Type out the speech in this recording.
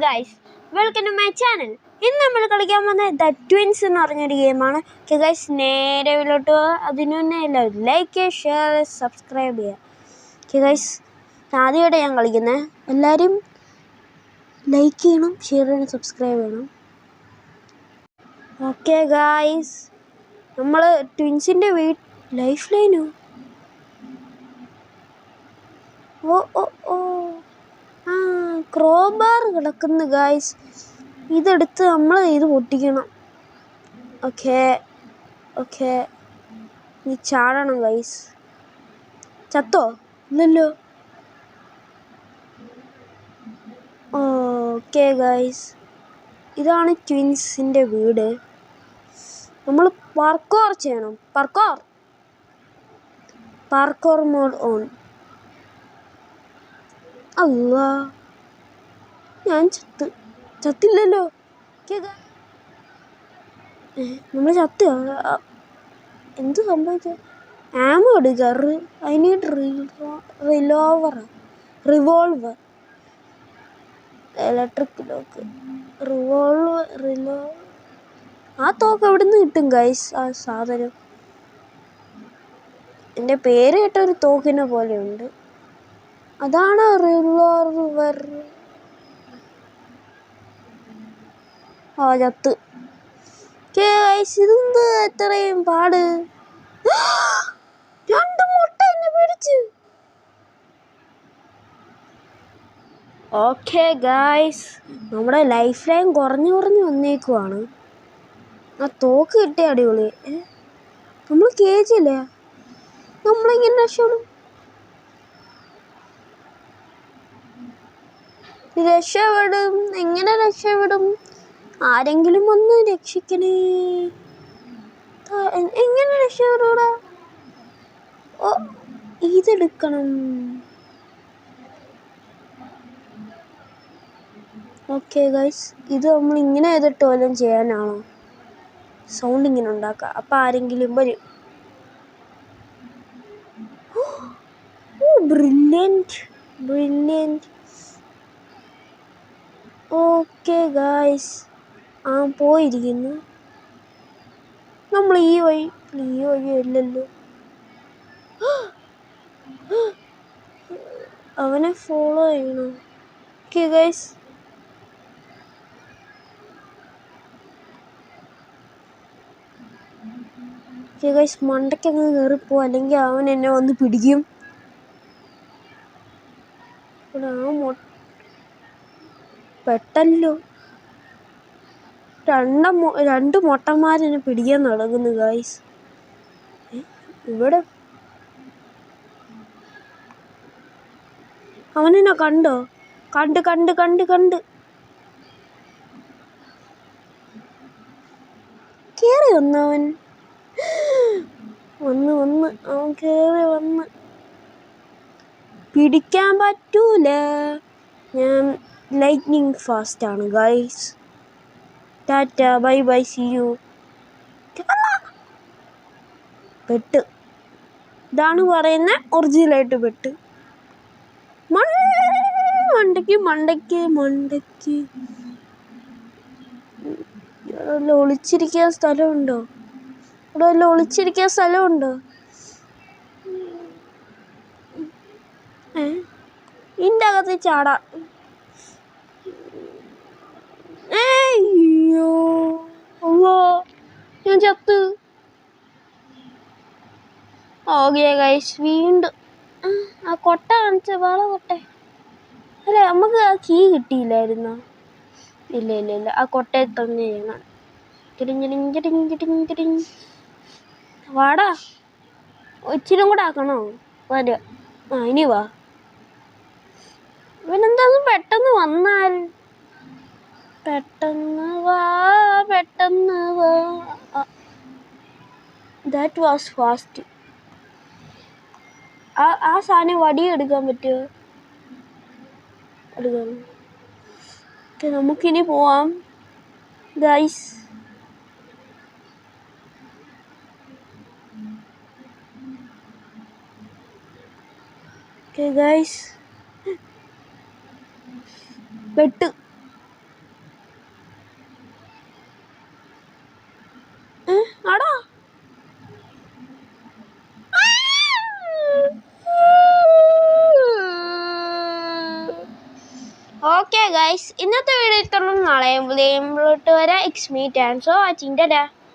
Guys, welcome to my channel. ഇന്ന് നമ്മൾ കളിക്കാൻ പോകുന്നത് ദ ട്വിൻസ് എന്ന് പറഞ്ഞൊരു ഗെയിമാണ്. ഓക്കെ ഗൈസ്, നേരെ വീട്ടിലോട്ട് പോവുക. അതിനു മുന്നേ എല്ലാവരും ലൈക്ക്, ഷെയർ, സബ്സ്ക്രൈബ് ചെയ്യുക. ഓക്കെ ഗൈസ്, ആദ്യമായിട്ട് ഞാൻ കളിക്കുന്നത്. എല്ലാവരും ലൈക്ക് ചെയ്യണം, ഷെയർ ചെയ്യണം, സബ്സ്ക്രൈബ് ചെയ്യണം. ഓക്കെ ഗൈസ്, നമ്മൾ ട്വിൻസിൻ്റെ ലൈഫ് ലൈനോ? ഓ ഓ ഓ ക്രോബാർ കിടക്കുന്നു ഗൈസ്. ഇതെടുത്ത് നമ്മൾ ഇത് പൊട്ടിക്കണം. ഓക്കെ ഓക്കെ, നീ ചാടണം ഗൈസ്. ചത്തോ? ഇല്ലല്ലോ. ഓക്കെ ഗൈസ്, ഇതാണ് ട്വിൻസിൻ്റെ വീട്. നമ്മൾ പാർക്കോർ ചെയ്യണം. Parkour mode on. അല്ലാ, ഞാൻ ചത്തില്ലല്ലോ. നമ്മൾ ചത്തോ? എന്ത് സംഭവിച്ച? ആമോ എടുക്കുക. I need revolver. Electric lock. Revolver. ആ തോക്ക് എവിടെ നിന്ന് കിട്ടും ഗൈസ്? ആ സാധനം എൻ്റെ പേര് കേട്ടൊരു തോക്കിനെ പോലെയുണ്ട്. അതാണ് റിവോൾവർ. ചത്ത്. ഇതെന്ത് എത്രയും പാട്? 2 മുട്ട എന്നെ പിടിച്ച്. ഓക്കെ ഗൈസ്, നമ്മുടെ ലൈഫ് ലൈൻ കുറഞ്ഞു വന്നേക്കുവാണ്. ആ തോക്ക് കിട്ടിയ അടിപൊളി. നമ്മൾ കേജില്ല. നമ്മളിങ്ങനെ രക്ഷപ്പെടും. എങ്ങനെ രക്ഷപ്പെടും? ആരെങ്കിലും ഒന്ന് രക്ഷിക്കണേ. എങ്ങനെ രക്ഷപ്പെടൂടാ? ഓ, ഇതെടുക്കണം. ഓക്കെ ഗൈസ്, ഇത് നമ്മൾ ഇങ്ങനെ ചെയ്തിട്ട് വല്ലതും ചെയ്യാനാണോ? സൗണ്ട് ഇങ്ങനെ ഉണ്ടാക്കുക. അപ്പം ആരെങ്കിലും വരും. ബ്രില്യൻറ്റ്. ഓക്കെ ഗൈസ്, പോയിരിക്കുന്നു. നമ്മൾ ഈ വഴി അല്ലല്ലോ. അവനെ ഫോളോ ചെയ്യണം. ഓക്കെ ഗൈസ്, മണ്ടയ്ക്കങ്ങ് കയറിപ്പോ, അല്ലെങ്കിൽ അവൻ എന്നെ വന്ന് പിടിക്കും. പെട്ടല്ലോ. 2 മൊട്ടന്മാരെന്നെ പിടിക്കാൻ നടക്കുന്നു ഗൈസ്. ഇവിടെ അവനെന്നെ കണ്ടോ? കണ്ട് കേറി വന്നവൻ. അവൻ കേറി വന്ന്. പിടിക്കാൻ പറ്റൂല. ഞാൻ ലൈറ്റ്നിങ് ഫാസ്റ്റ് ആണ് guys. Tata, bye bye, see you. പെട്ട്. ഇതാണ് പറയുന്നത് ഒറിജിനലായിട്ട് പെട്ട്. മണ്ടയ്ക്ക്. ഒളിച്ചിരിക്കാൻ സ്ഥലമുണ്ടോ? ഇവിടെ വല്ല ഒളിച്ചിരിക്കാൻ സ്ഥലമുണ്ടോ? ഇതിൻ്റെ അകത്ത് ചാടാ. അയ്യോ, ഞാൻ ചത്ത്. ഓക്കെ ഗൈസ്, വീണ്ടും ആ കൊട്ട കാണിച്ച കൊട്ടെ. അല്ല, നമുക്ക് ആ കീ കിട്ടിയില്ലായിരുന്നോ? ഇല്ല, ആ കൊട്ടയെ തന്നെ ചെയ്യണം. വാടാ, ഇച്ചിരി കൂടെ ആക്കണോ? വരാ. ഇനി വാ. ഇവനെന്താന്ന് പെട്ടെന്ന് വന്നാൽ? പെട്ടെന്ന് വാ. That was fast. ആ സാധനം വടിയെടുക്കാൻ പറ്റുമോ? എടുക്കാം. നമുക്കിനി പോവാം ഗൈസ്. പെട്ട്. ഗൈസ്, ഇന്നത്തെ വീഡിയോ ഇത്രയും നാളെയും പുതിയ വരാം. X me. Thanks for watching. Tata.